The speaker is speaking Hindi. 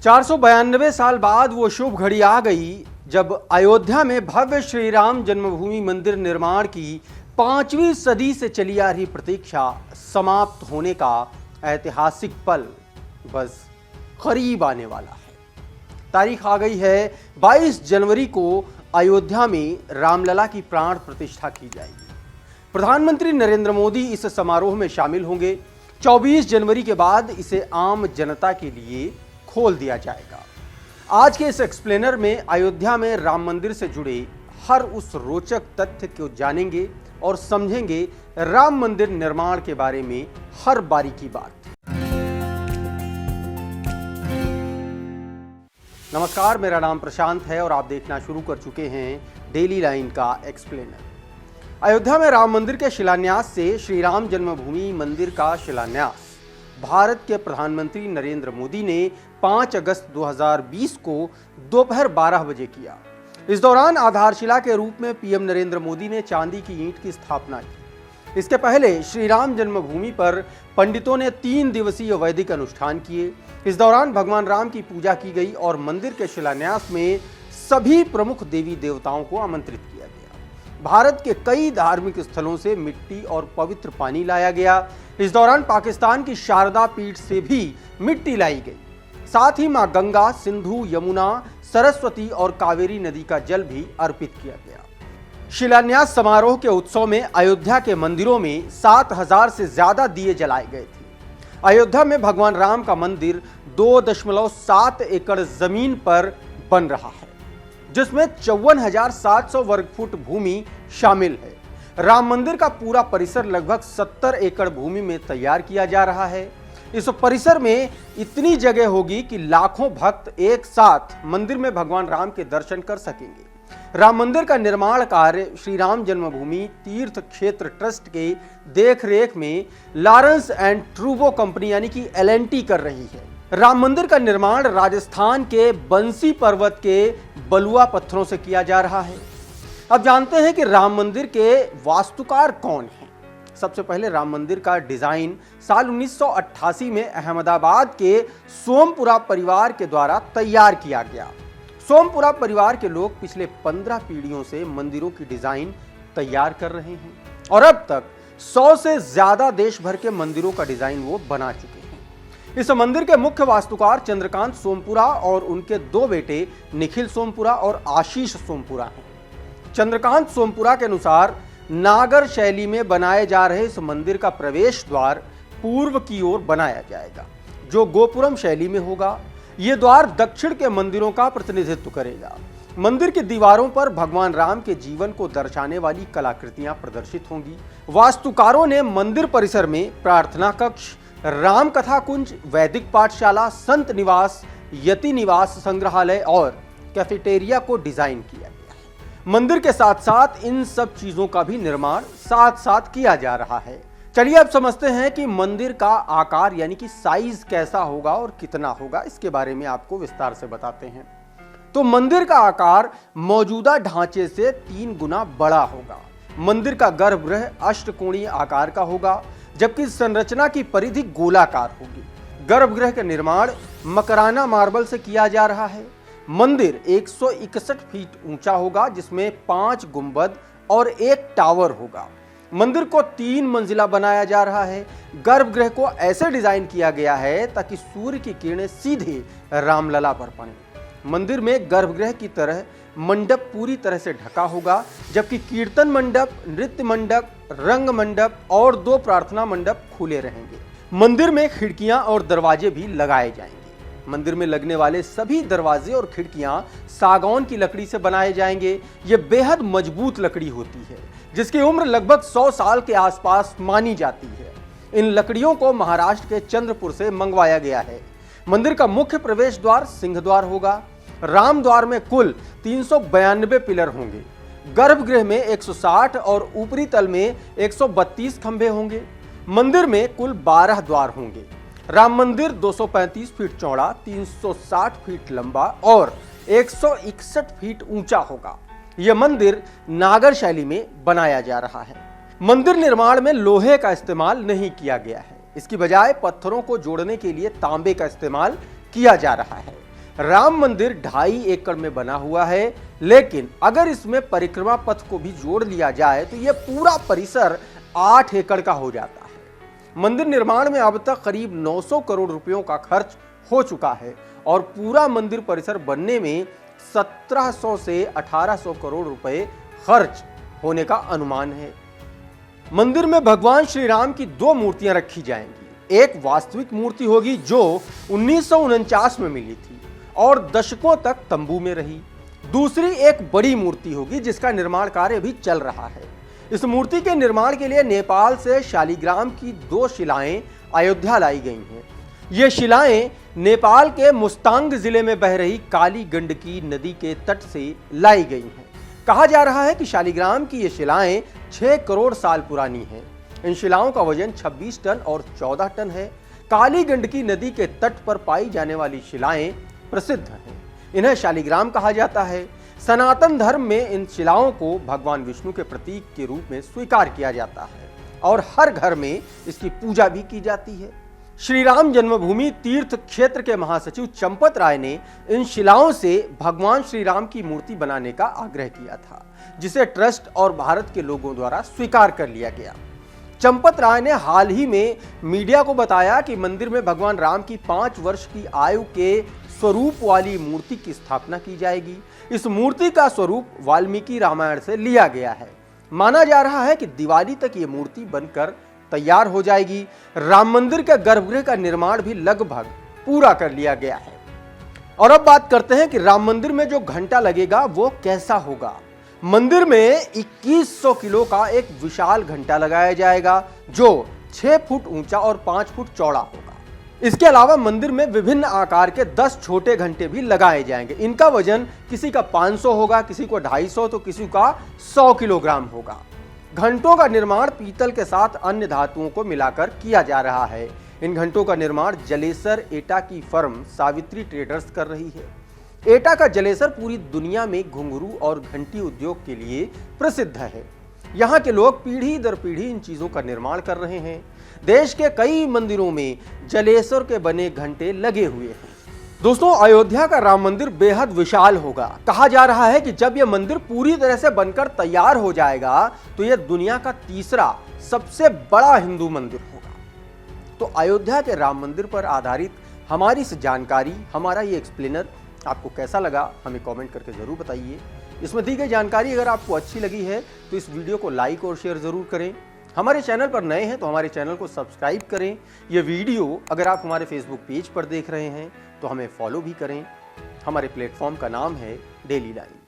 492 साल बाद वो शुभ घड़ी आ गई जब अयोध्या में भव्य श्री राम जन्मभूमि मंदिर निर्माण की 5वीं सदी से चली आ रही प्रतीक्षा समाप्त होने का ऐतिहासिक पल बस करीब आने वाला है। तारीख आ गई है 22 जनवरी को अयोध्या में रामलला की प्राण प्रतिष्ठा की जाएगी। प्रधानमंत्री नरेंद्र मोदी इस समारोह में शामिल होंगे। 24 जनवरी के बाद इसे आम जनता के लिए खोल दिया जाएगा। आज के इस एक्सप्लेनर में अयोध्या में राम मंदिर से जुड़े हर उस रोचक तथ्य को जानेंगे और समझेंगे राम मंदिर निर्माण के बारे में हर बारीकी बात। नमस्कार, मेरा नाम प्रशांत है और आप देखना शुरू कर चुके हैं डेली लाइन का एक्सप्लेनर। अयोध्या में राम मंदिर के शिलान्यास से श्री राम जन्मभूमि मंदिर का शिलान्यास भारत के प्रधानमंत्री नरेंद्र मोदी ने 5 अगस्त 2020 को दोपहर 12 बजे किया। इस दौरान आधारशिला के रूप में पीएम नरेंद्र मोदी ने चांदी की ईंट की स्थापना की। इसके पहले श्री राम जन्मभूमि पर पंडितों ने 3 दिवसीय वैदिक अनुष्ठान किए। इस दौरान भगवान राम की पूजा की गई और मंदिर के शिलान्यास में सभी प्रमुख देवी देवताओं को आमंत्रित किया गया। भारत के कई धार्मिक स्थलों से मिट्टी और पवित्र पानी लाया गया। इस दौरान पाकिस्तान की शारदा पीठ से भी मिट्टी लाई गई। साथ ही मां गंगा, सिंधु, यमुना, सरस्वती और कावेरी नदी का जल भी अर्पित किया गया। शिलान्यास समारोह के उत्सव में अयोध्या के मंदिरों में 7000 से ज्यादा दिए जलाए गए थे। अयोध्या में भगवान राम का मंदिर 2.7 एकड़ जमीन पर बन रहा है, जिसमें 54,700 वर्ग फुट भूमि शामिल है। राम मंदिर का पूरा परिसर लगभग 70 एकड़ भूमि में तैयार किया जा रहा है। इस परिसर में इतनी जगह होगी कि लाखों भक्त एक साथ मंदिर में भगवान राम के दर्शन कर सकेंगे। राम मंदिर का निर्माण कार्य श्री राम जन्मभूमि तीर्थ क्षेत्र ट्रस्ट के देखरेख में लॉरेंस एंड ट्रूबो कंपनी यानी कि LNT कर रही है। राम मंदिर का निर्माण राजस्थान के बंसी पर्वत के बलुआ पत्थरों से किया जा रहा है। अब जानते हैं कि राम मंदिर के वास्तुकार कौन हैं। सबसे पहले राम मंदिर का डिजाइन साल 1988 में अहमदाबाद के सोमपुरा परिवार के द्वारा तैयार किया गया। सोमपुरा परिवार के लोग पिछले 15 पीढ़ियों से मंदिरों की डिजाइन तैयार कर रहे हैं और अब तक 100 से ज्यादा देश भर के मंदिरों का डिजाइन वो बना चुके हैं। इस मंदिर के मुख्य वास्तुकार चंद्रकांत सोमपुरा और उनके 2 बेटे निखिल सोमपुरा और आशीष सोमपुरा हैं। चंद्रकांत सोमपुरा के अनुसार नागर शैली में बनाए जा रहे इस मंदिर का प्रवेश द्वार पूर्व की ओर बनाया जाएगा, जो गोपुरम शैली में होगा। यह द्वार दक्षिण के मंदिरों का प्रतिनिधित्व करेगा। मंदिर की दीवारों पर भगवान राम के जीवन को दर्शाने वाली कलाकृतियां प्रदर्शित होंगी। वास्तुकारों ने मंदिर परिसर में प्रार्थना कक्ष, राम कथा कुंज, वैदिक पाठशाला, संत निवास, यति निवास, संग्रहालय और कैफेटेरिया को डिजाइन किया गया है। मंदिर के साथ साथ इन सब चीजों का भी निर्माण साथ साथ किया जा रहा है। चलिए अब समझते हैं कि मंदिर का आकार यानी कि साइज कैसा होगा और कितना होगा। इसके बारे में आपको विस्तार से बताते हैं। तो मंदिर का आकार मौजूदा ढांचे से 3 गुना बड़ा होगा। मंदिर का गर्भगृह अष्टकोणीय आकार का होगा, जबकि संरचना की परिधि गोलाकार होगी। गर्भगृह का निर्माण मकराना मार्बल से किया जा रहा है। मंदिर 161 फीट ऊंचा होगा, जिसमें 5 गुंबद और 1 टावर होगा। मंदिर को 3 मंजिला बनाया जा रहा है। गर्भगृह को ऐसे डिजाइन किया गया है ताकि सूर्य की किरणें सीधे रामलला पर पड़े। मंदिर में गर्भगृह की तरह मंडप पूरी तरह से ढका होगा, जबकि कीर्तन मंडप, नृत्य मंडप, रंग मंडप और 2 प्रार्थना मंडप खुले रहेंगे। मंदिर में खिड़कियां और दरवाजे भी लगाए जाएंगे। मंदिर में लगने वाले सभी दरवाजे और खिड़कियां सागौन की लकड़ी से बनाए जाएंगे। ये बेहद मजबूत लकड़ी होती है, जिसकी उम्र लगभग 100 साल के आसपास मानी जाती है। इन लकड़ियों को महाराष्ट्र के चंद्रपुर से मंगवाया गया है। मंदिर का मुख्य प्रवेश द्वार सिंह द्वार होगा। राम द्वार में कुल 392 पिलर होंगे। गर्भगृह में 160 और ऊपरी तल में 132 खंभे होंगे। मंदिर में कुल 12 द्वार होंगे। राम मंदिर 235 फीट चौड़ा, 360 फीट लंबा और 161 फीट ऊंचा होगा। यह मंदिर नागर शैली में बनाया जा रहा है। मंदिर निर्माण में लोहे का इस्तेमाल नहीं किया गया है। इसकी बजाय पत्थरों को जोड़ने के लिए तांबे का इस्तेमाल किया जा रहा है। राम मंदिर 2.5 एकड़ में बना हुआ है, लेकिन अगर इसमें परिक्रमा पथ को भी जोड़ लिया जाए तो यह पूरा परिसर 8 एकड़ का हो जाता है। मंदिर निर्माण में अब तक करीब 900 करोड़ रुपयों का खर्च हो चुका है और पूरा मंदिर परिसर बनने में 1700 से 1800 करोड़ रुपए खर्च होने का अनुमान है। मंदिर में भगवान श्री राम की 2 मूर्तियां रखी जाएंगी। एक वास्तविक मूर्ति होगी जो 1949 में मिली थी और दशकों तक तंबू में रही। दूसरी एक बड़ी मूर्ति होगी जिसका निर्माण कार्य भी चल रहा है। इस मूर्ति के निर्माण के लिए नेपाल से शालिग्राम की 2 शिलाएं अयोध्या लाई गई हैं। ये शिलाएं नेपाल के मुस्तांग जिले में बह रही काली गंडकी नदी के तट से लाई गई हैं। कहा जा रहा है कि शालिग्राम की ये शिलाएं 6 करोड़ साल पुरानी हैं। इन शिलाओं का वजन 26 टन और 14 टन है। काली गंडकी नदी के तट पर पाई जाने वाली शिलाएं प्रसिद्ध हैं। इन्हें शालिग्राम कहा जाता है। सनातन धर्म में इन शिलाओं को भगवान विष्णु के प्रतीक के रूप में स्वीकार किया जाता है और हर घर में इसकी पूजा भी की जाती है। श्री राम जन्मभूमि तीर्थ क्षेत्र के महासचिव चंपत राय ने इन शिलाओं से भगवान श्री राम की मूर्ति बनाने का आग्रह किया था, जिसे ट्रस्ट और भारत के लोगों द्वारा स्वीकार कर लिया गया। चंपत राय ने हाल ही में मीडिया को बताया कि मंदिर में भगवान राम की 5 वर्ष की आयु के स्वरूप वाली मूर्ति की स्थापना की जाएगी। इस मूर्ति का स्वरूप वाल्मीकि रामायण से लिया गया है। माना जा रहा है कि दिवाली तक ये मूर्ति बनकर तैयार हो जाएगी। राम मंदिर के गर्भगृह का निर्माण भी लगभग पूरा कर लिया गया है। और अब बात करते हैं कि राम मंदिर में जो घंटा लगेगा वो कैसा होगा। मंदिर में 2100 किलो का एक विशाल घंटा लगाया जाएगा जो 6 फुट ऊंचा और 5 फुट चौड़ा होगा। इसके अलावा मंदिर में विभिन्न आकार के 10 छोटे घंटे भी लगाए जाएंगे। इनका वजन किसी का 500 होगा, किसी को 250 तो किसी का 100 किलोग्राम होगा। घंटों का निर्माण पीतल के साथ अन्य धातुओं को मिलाकर किया जा रहा है। इन घंटों का निर्माण जलेसर एटा की फर्म सावित्री ट्रेडर्स कर रही है। एटा का जलेसर पूरी दुनिया में घुंघरू और घंटी उद्योग के लिए प्रसिद्ध है। यहाँ के लोग पीढ़ी दर पीढ़ी इन चीजों का निर्माण कर रहे हैं। देश के कई मंदिरों में जलेसर के बने घंटे लगे हुए हैं। दोस्तों, अयोध्या का राम मंदिर बेहद विशाल होगा। कहा जा रहा है कि जब यह मंदिर पूरी तरह से बनकर तैयार हो जाएगा तो यह दुनिया का 3रा सबसे बड़ा हिंदू मंदिर होगा। तो अयोध्या के राम मंदिर पर आधारित हमारी इस जानकारी, हमारा ये एक्सप्लेनर आपको कैसा लगा हमें कमेंट करके जरूर बताइए। इसमें दी गई जानकारी अगर आपको अच्छी लगी है तो इस वीडियो को लाइक और शेयर जरूर करें। हमारे चैनल पर नए हैं तो हमारे चैनल को सब्सक्राइब करें। ये वीडियो अगर आप हमारे फेसबुक पेज पर देख रहे हैं तो हमें फॉलो भी करें। हमारे प्लेटफॉर्म का नाम है डेली लाइन।